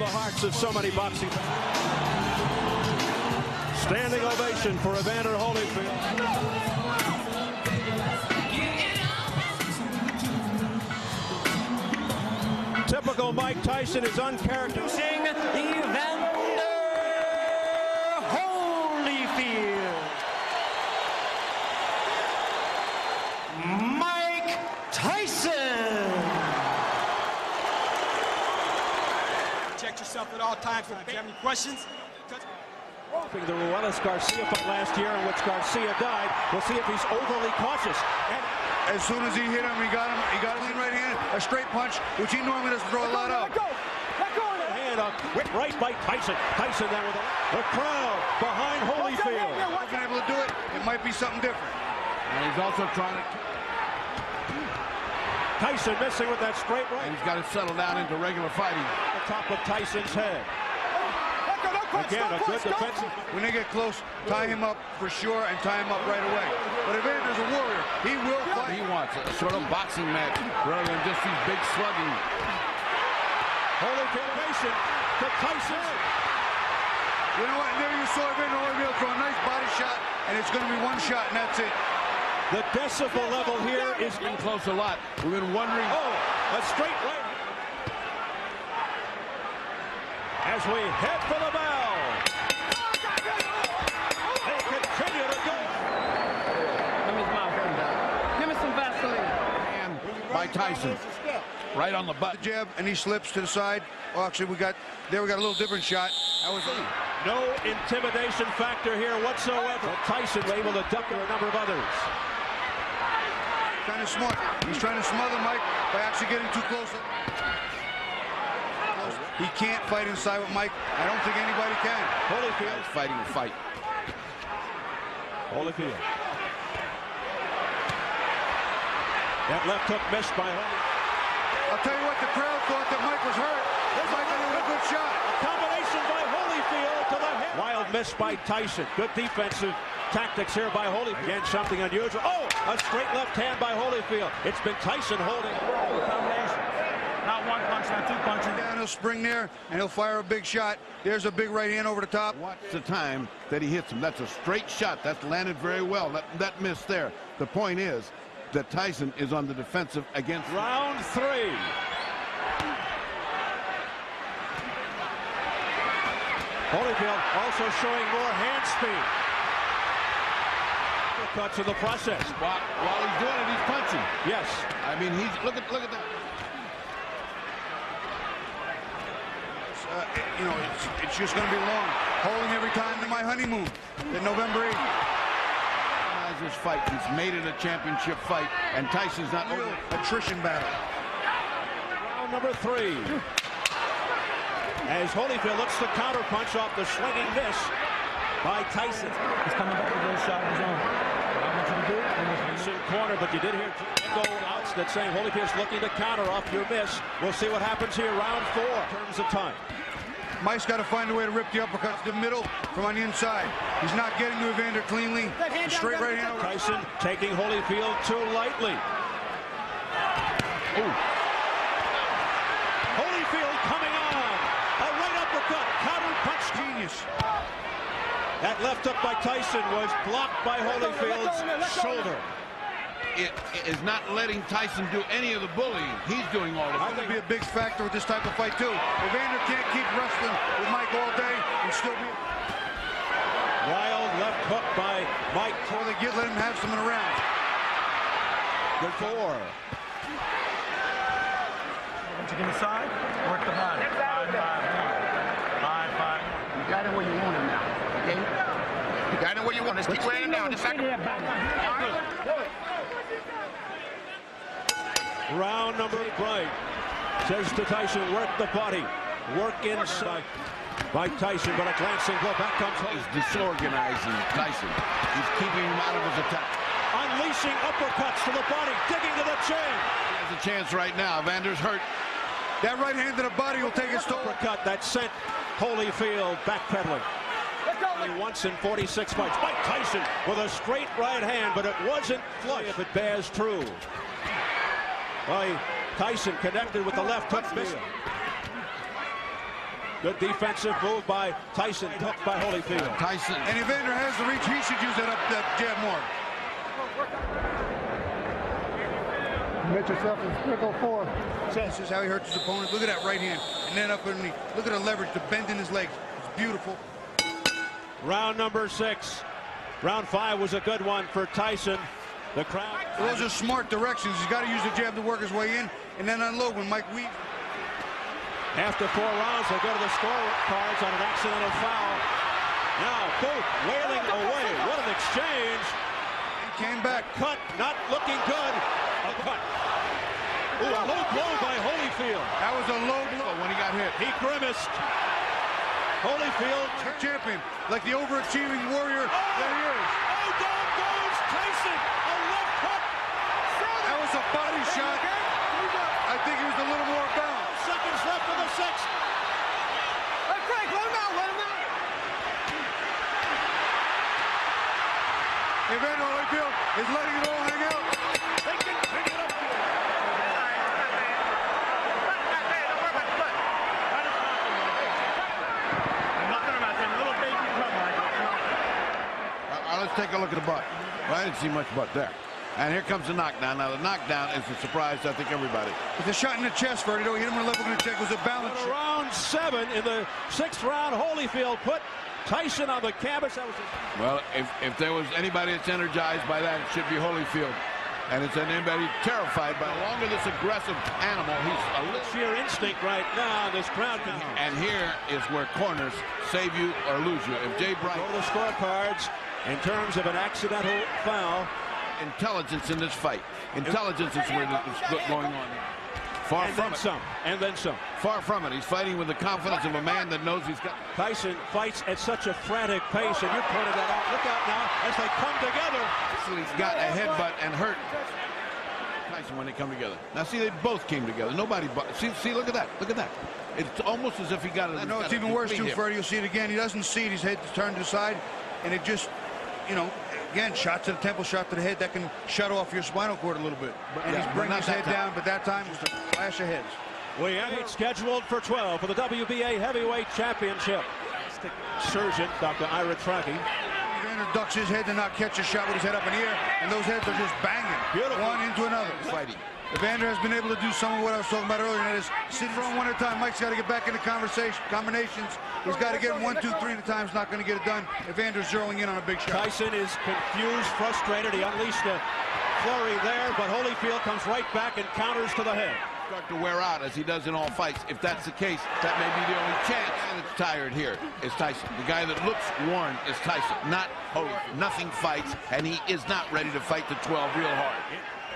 the hearts of so many boxing fans. Standing ovation for Evander Holyfield. Typical Mike Tyson is uncharacteristic. Evander Holyfield. Mike Tyson. Check yourself at all times. If you have any questions, The Ruelas-Garcia fight last year in which Garcia died. We'll see if he's overly cautious. And as soon as he hit him, he got a clean right hand, a straight punch, which he normally doesn't throw a lot of. hand up, quick right by Tyson. Tyson then with the crowd behind Holyfield. If he's able to do it, it might be something different. And he's also trying to... Tyson missing with that straight right. And he's got to settle down into regular fighting. The top of Tyson's head. Again, a good defensive. When they get close, tie him up for sure and tie him up right away. But Evander's a warrior. He will fight. He wants a sort of boxing match rather than just these big slugging. Holyfield to Tyson. You know what? There you saw Evander Holyfield throw a nice body shot, and it's going to be one shot, and that's it. The decibel level here is been close a lot. We've been wondering. Oh, a straight right. As we head for the bell. They continue to go. Give me some Give me some Vaseline. And by Tyson. Right on the butt. The jab, and he slips to the side. Well, actually, we got a little different shot. That was no intimidation factor here whatsoever. Tyson was able to duck a number of others. Kind of smart. He's trying to smother Mike by actually getting too close. He can't fight inside with Mike. I don't think anybody can. Holyfield is fighting a fight. Holyfield. That left hook missed by Holyfield. I'll tell you what, the crowd thought that Mike was hurt. Mike had a good shot. A combination by Holyfield to the head. Wild miss by Tyson. Good defensive tactics here by Holyfield. Again, something unusual. Oh, a straight left hand by Holyfield. It's been Tyson holding. not one punch, not two punches. Down, he'll spring there, and he'll fire a big shot. There's a big right hand over the top. Watch the time that he hits him. That's a straight shot. That's landed very well. That miss there. The point is that Tyson is on the defensive against... Round 3. Holyfield also showing more hand speed. Cuts in the process. While he's doing it, he's punching. Yes. I mean, he's look at that. You know, it's just going to be long. Holding every time to my honeymoon in November 8th. This fight, he's made it a championship fight, and Tyson's not real attrition battle. Round number 3. As Holyfield looks to counter punch off the swinging miss by Tyson. He's coming back with a shot of his own. What I want you to do, Tyson corner, but you did hear echo outs that saying Holyfield's looking to counter off your miss. We'll see what happens here. Round 4 in terms of time. Mike's got to find a way to rip the uppercuts to the middle from on the inside. He's not getting to Evander cleanly. The straight right hand over. Tyson taking Holyfield too lightly. Ooh. Holyfield coming on. A right uppercut. Counter punch. Genius. That left up by Tyson was blocked by Holyfield's shoulder. It is not letting Tyson do any of the bullying. He's doing all of it. I think it'll be a big factor with this type of fight, too. Evander can't keep wrestling with Mike all day and still be... Wild left hook by Mike. Or they let him have some in a round. Good 4. Once you get inside, work the body. 5-5. You got it where you want him now, okay? You got it where you want him. Just keep weighing him down. Just Round number 8, Bright says to Tyson, work the body, work inside by Tyson, but a glancing blow. Back comes Holyfield. He's disorganizing Tyson. He's keeping him out of his attack. Unleashing uppercuts to the body, digging to the chin. He has a chance right now. Vander's hurt. That right hand to the body will take his toll. Uppercut that sent Holyfield backpedaling. Only once in 46 fights. Mike Tyson with a straight right hand, but it wasn't flush. If it bears true. By Tyson connected with the left hook. Good defensive move by Tyson, hooked by Holyfield. Tyson. And Evander has the reach. He should use that jab more. Get yourself in circle 4. This is how he hurts his opponent. Look at that right hand. And then up underneath. Look at the leverage, the bend in his legs. It's beautiful. Round number 6. Round 5 was a good one for Tyson. The crowd. Those are smart directions. He's got to use the jab to work his way in and then unload when Mike weaves. After 4 rounds, they go to the scorecards on an accidental foul. Now both wailing away. What an exchange. He came back. Cut, not looking good. A cut. Ooh, a low blow by Holyfield. That was a low blow When he got hit. He grimaced. Holyfield. Champion, like the overachieving warrior that he is. Oh, down goes Tyson. A left hook. That was a body shot. I think he was a little more balanced. Seconds left in the 6th. Hey, Frank, let him out, let him out. Evander Holyfield is letting it all hang out. They can pick it up. Let's take a look at the butt. Well, I didn't see much butt there. And here comes the knockdown. Now, the knockdown is a surprise to, I think, everybody. It's a shot in the chest, Ferdy. He hit him with a level in the check. It was a balance shot. Round 7 in the 6th round, Holyfield put Tyson on the canvas. That was Well, if there was anybody that's energized by that, it should be Holyfield. And it's anybody terrified by along with this aggressive animal. He's a little sheer instinct right now. This crowd can hear. And here is where corners save you or lose you. If Jay Bright, Go to the scorecards in terms of an accidental foul. intelligence in this fight. Intelligence is where it's going on. Far And from then it. some. And then some. Far from it. He's fighting with the confidence of a man that knows he's got. Tyson fights at such a frantic pace, and you pointed that out. Look out now as they come together. He's got a headbutt and hurt Tyson when they come together. Now see, they both came together. Nobody. See, look at that. Look at that. It's almost as if he got it. No, it's even worse too, Ferdy. You'll see it again. He doesn't see it. His head turned to the side, and it just, you know, again, shot to the temple, shot to the head. That can shut off your spinal cord a little bit. And he's bringing his head down, but that time just a flash of heads. We have it scheduled for 12 for the WBA Heavyweight Championship. Surgeon, Dr. Ira Trachy. Evander ducks his head to not catch a shot with his head up in the air, and those heads are just banging. Beautiful. One into another. Fighting. Evander has been able to do some of what I was talking about earlier, and that is sit from one at a time. Mike's got to get back into combinations. He's got to get 1, 2, 3 at a time. He's not going to get it done. Evander's zeroing in on a big shot. Tyson is confused, frustrated. He unleashed a flurry there, but Holyfield comes right back and counters to the head. Start to wear out as he does in all fights. If that's the case, that may be the only chance. And it's tired here is Tyson. The guy that looks worn is Tyson, not Holyfield. Nothing fights, and he is not ready to fight the 12 real hard.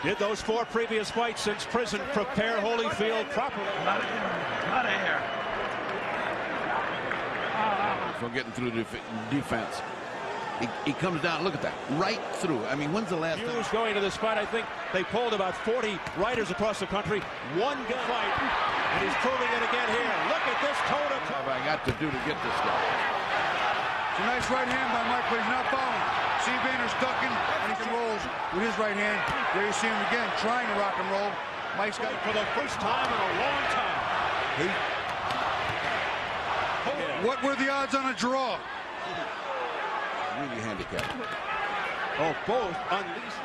Did those 4 previous fights since prison prepare Holyfield properly? Out of here. So getting through the defense. He comes down, look at that, right through. I mean, when's the last time? Hughes going to this fight, I think they pulled about 40 writers across the country. One good fight, and he's proving it again here. Look at this toe-to-toe. What have I got to do to get this guy? It's a nice right hand by Mike, but he's not following. See Evander's ducking, and he rolls with his right hand. There you see him again, trying to rock and roll. Mike's got it For the first time in a long time. What were the odds on a draw? Really handicapped. Oh, both unleashed.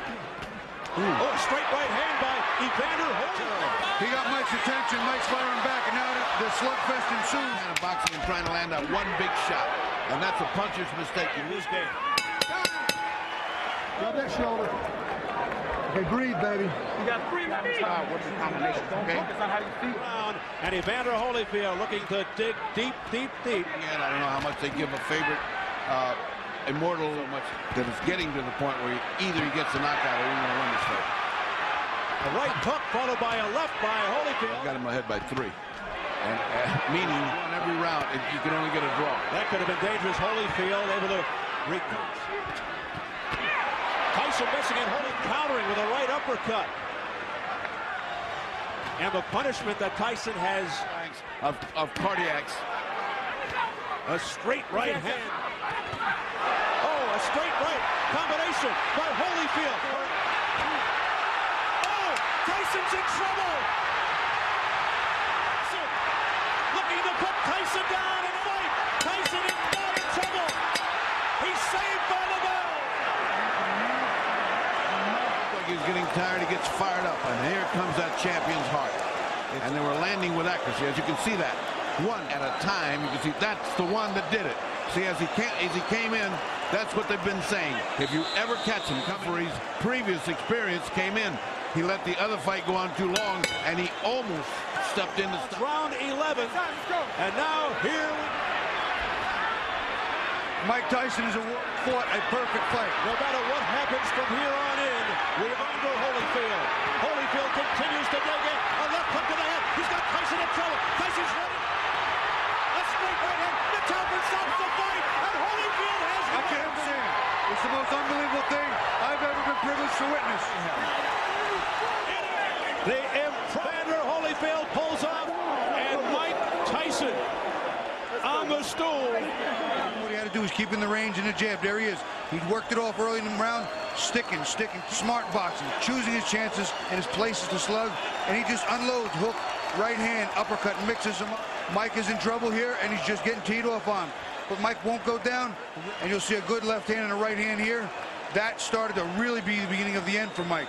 Oh, straight right hand by Evander Holyfield. He got Mike's attention. Mike's firing back, and now the slugfest ensues. And boxing and trying to land that one big shot. And that's a puncher's mistake. You lose game. Grab that shoulder. Okay, breathe, baby. You got 3 minutes. What's the combination? Don't focus on how you feel. And Evander Holyfield looking to dig deep, deep, deep. Again, I don't know how much they give a favorite immortal so much that it's getting to the point where either he gets a knockout or he's going to win this fight. A right hook followed by a left by Holyfield. Got him ahead by 3. And meaning on every round, you can only get a draw. That could have been dangerous. Holyfield able to recover. Tyson missing and Holyfield countering with a right uppercut. And the punishment that Tyson has Of cardiacs. a straight right hand. Oh, a straight right combination by Holyfield. Oh, Tyson's in trouble. Looking to put Tyson down. tired, he gets fired up, and here comes that champion's heart. And they were landing with accuracy, as you can see that. One at a time, you can see that's the one that did it. See, as he came in, that's what they've been saying. If you ever catch him, Cuffery's previous experience came in. He let the other fight go on too long, and he almost stepped in to stop. Round 11, and now here Mike Tyson has fought a perfect fight. no matter what happens from here on in, Evander Holyfield. Holyfield continues to dig in. A left hook to the head. He's got Tyson in trouble. Tyson's ready. A straight right hand. The Chopper stops the fight, and Holyfield has I can't say it. It's the most unbelievable thing I've ever been privileged to witness. The Evander Holyfield pulls off, and Mike Tyson on the stool. What he had to do was keep in the range and the jab. There he is. He'd worked it off early in the round, sticking, smart boxing, choosing his chances and his places to slug, and he just unloads hook, right hand, uppercut, and mixes them up. Mike is in trouble here, and he's just getting teed off on him. But Mike won't go down, and you'll see a good left hand and a right hand here. That started to really be the beginning of the end for Mike.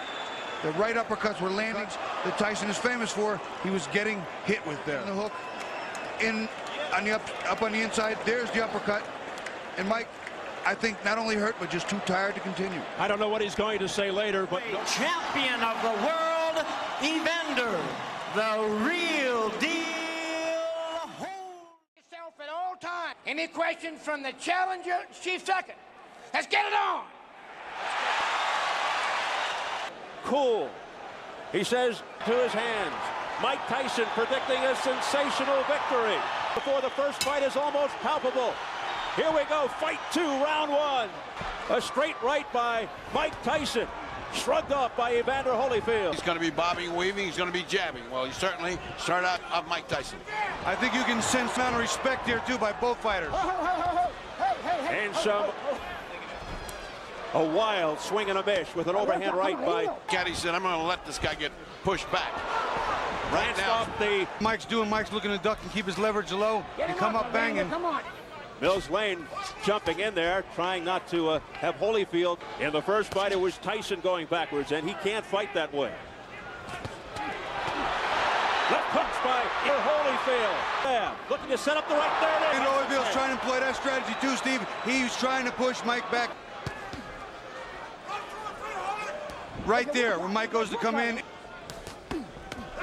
The right uppercuts were landing that Tyson is famous for. He was getting hit with there. The hook in on the up on the inside. There's the uppercut. And Mike, I think, not only hurt, but just too tired to continue. I don't know what he's going to say later, but Champion of the world, Evander, the real deal. Yourself at all times. Any questions from the challenger, Chief Second? Let's get it on. cool. He says to his hands. Mike Tyson predicting a sensational victory before the first fight is almost palpable. Here we go, fight two, round one. A straight right by Mike Tyson, shrugged off by Evander Holyfield. He's going to be bobbing, weaving, he's going to be jabbing. Well, he certainly started out of Mike Tyson. I think you can sense amount of respect here, too, by both fighters. And a wild swing and a miss with an overhand right by Caddy said, I'm going to let this guy get pushed back. Right now, off the Mike's looking to duck and keep his leverage low and come up banging. Come on. Mills Lane jumping in there, trying not to have Holyfield. In the first fight, it was Tyson going backwards, and he can't fight that way. Left hooks by Holyfield. Yeah, looking to set up the right there. And Holyfield's trying to employ that strategy too, Steve. He's trying to push Mike back. Right there, where Mike goes to come in.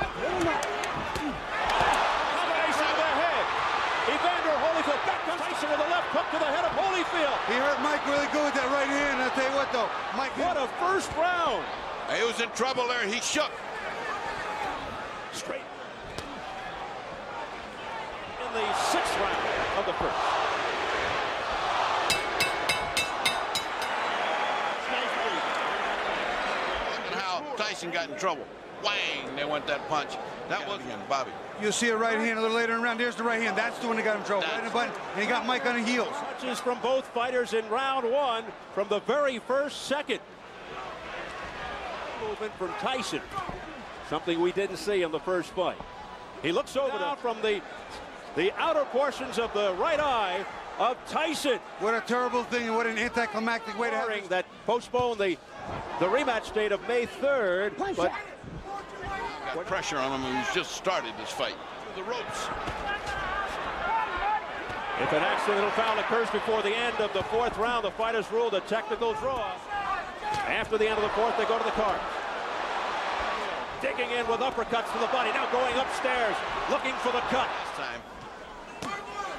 Combination of the head. Evander Holyfield back to Tyson with a left hook to the head of Holyfield. He hurt Mike really good with that right hand. I'll tell you what, though, Mike. What a first round. he was in trouble there. He shook. Straight. In the sixth round of the first. Look at how Tyson got in trouble. Whang, they went that punch. That was him, Bobby. You'll see a right hand a little later in the round. There's the right hand. That's the one that got him in trouble. Right in the button, and he got Mike on the heels. Punches from both fighters in round one from the very first second. Movement from Tyson. Something we didn't see in the first fight. He looks over now from the outer portions of the right eye of Tyson. What a terrible thing, and what an anticlimactic way to have it. That postponed the rematch date of May 3rd. But Got pressure on him, and he's just started this fight. The ropes. if an accidental foul occurs before the end of the fourth round, the fighters ruled a technical draw. After the end of the fourth, they go to the card. Digging in with uppercuts to the body. Now going upstairs, looking for the cut. Last time.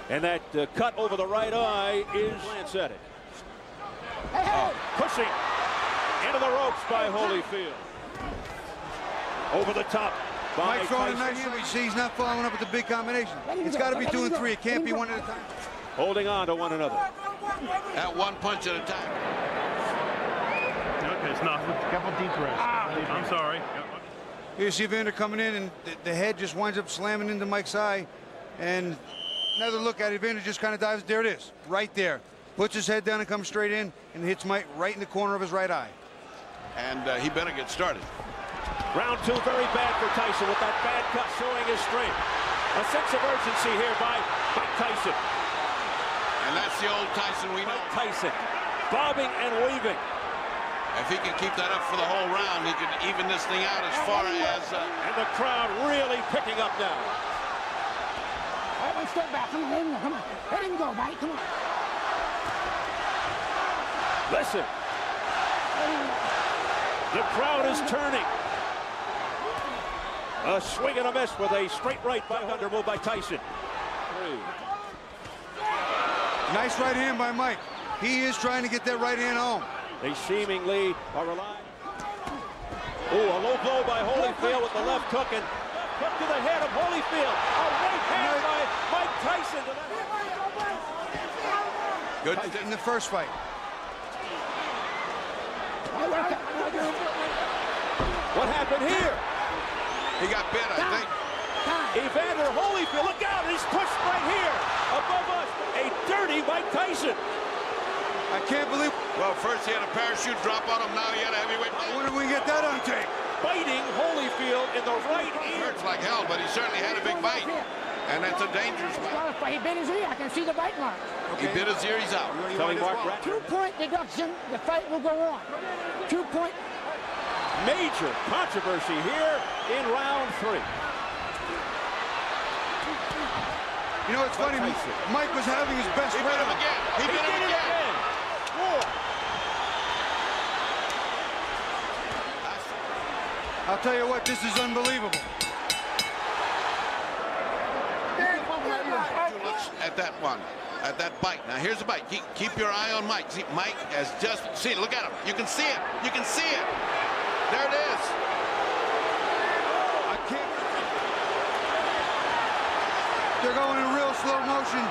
And that cut over the right eye is Lance at it. Pushing into the ropes by Holyfield. Over the top by Mike throwing a Tyson. nice hand. You see, he's not following up with the big combination. It's got to be 2 and 3. It can't be one at a time. Holding on to one another. At one punch at a time. Okay, it's not. A couple deep breaths. I'm sorry. Here you see Evander coming in, and the head just winds up slamming into Mike's eye. And another look at it, Evander just kind of dives. There it is, right there. Puts his head down and comes straight in and hits Mike right in the corner of his right eye. And he better get started. Round two, very bad for Tyson with that bad cut showing his strength. A sense of urgency here by Mike Tyson. And that's the old Tyson we know. Mike Tyson bobbing and weaving. If he can keep that up for the whole round, he can even this thing out as far as... And the crowd really picking up now. All right, one step back. Come on, come on. Let him go, Mike. Come on. Listen. The crowd is turning. A swing and a miss with a straight right by under move by Tyson. Nice right hand by Mike. He is trying to get that right hand home. They seemingly are relying. Oh, a low blow by Holyfield with the left hook and hook to the head of Holyfield. A right hand by Mike Tyson. Good in the first fight. What happened here? He got bit, I think. Evander Holyfield, look out, he's pushed right here. Above us, a dirty Mike Tyson. I can't believe. Well, first he had a parachute drop on him, now he had a heavyweight. When did we get that on tape? Biting Holyfield in the right ear. Hurts like hell, but he certainly had a big bite. And that's a dangerous bite. He bit his ear. I can see the bite mark. He bit his ear, he's out. Telling Mark 2-point deduction. The fight will go on. 2-point. Major controversy here in round 3. You know, it's funny. Mike was having his best round. He bit him again. He bit him again. I'll tell you what, this is unbelievable. At that one, at that bite. Now here's the bite. Keep your eye on Mike. See, Mike has just, see, look at him. You can see it. You can see it. There it is. I can't. They're going in real slow motion.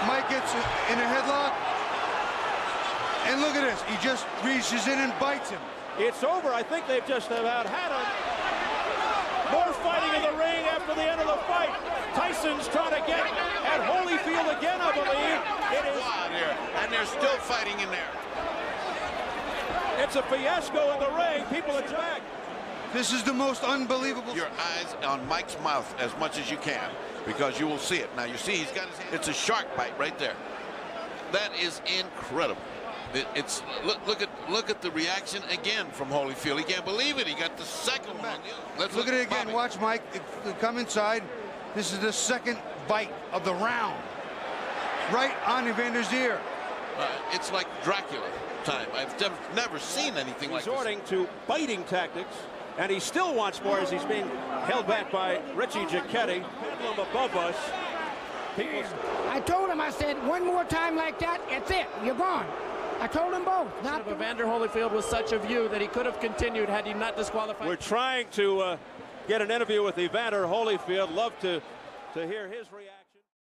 Mike gets in a headlock. And look at this. He just reaches in and bites him. It's over. I think they've just about had him. More fighting in the ring after the end of the fight. Tyson's trying to get at Holyfield again, I believe. It is. And they're still fighting in there. It's a fiasco in the ring. People are back. This is the most unbelievable. Your eyes on Mike's mouth as much as you can, because you will see it. Now you see he's got his hand. It's a shark bite right there. That is incredible. It's look at the reaction again from Holyfield. He can't believe it. He got the second one. Let's look at it again. Watch Mike come inside. This is the second bite of the round. Right on Evander's ear. It's like Dracula time. I've never seen anything like this. Resorting to biting tactics, and he still wants more as he's being held back by Richie Giacchetti. Pendulum above us. I told him, I said, one more time like that, it's it. You're gone. I told them both. Not Evander Holyfield was such a view that he could have continued had he not disqualified. We're trying to get an interview with Evander Holyfield. Love to hear his reaction.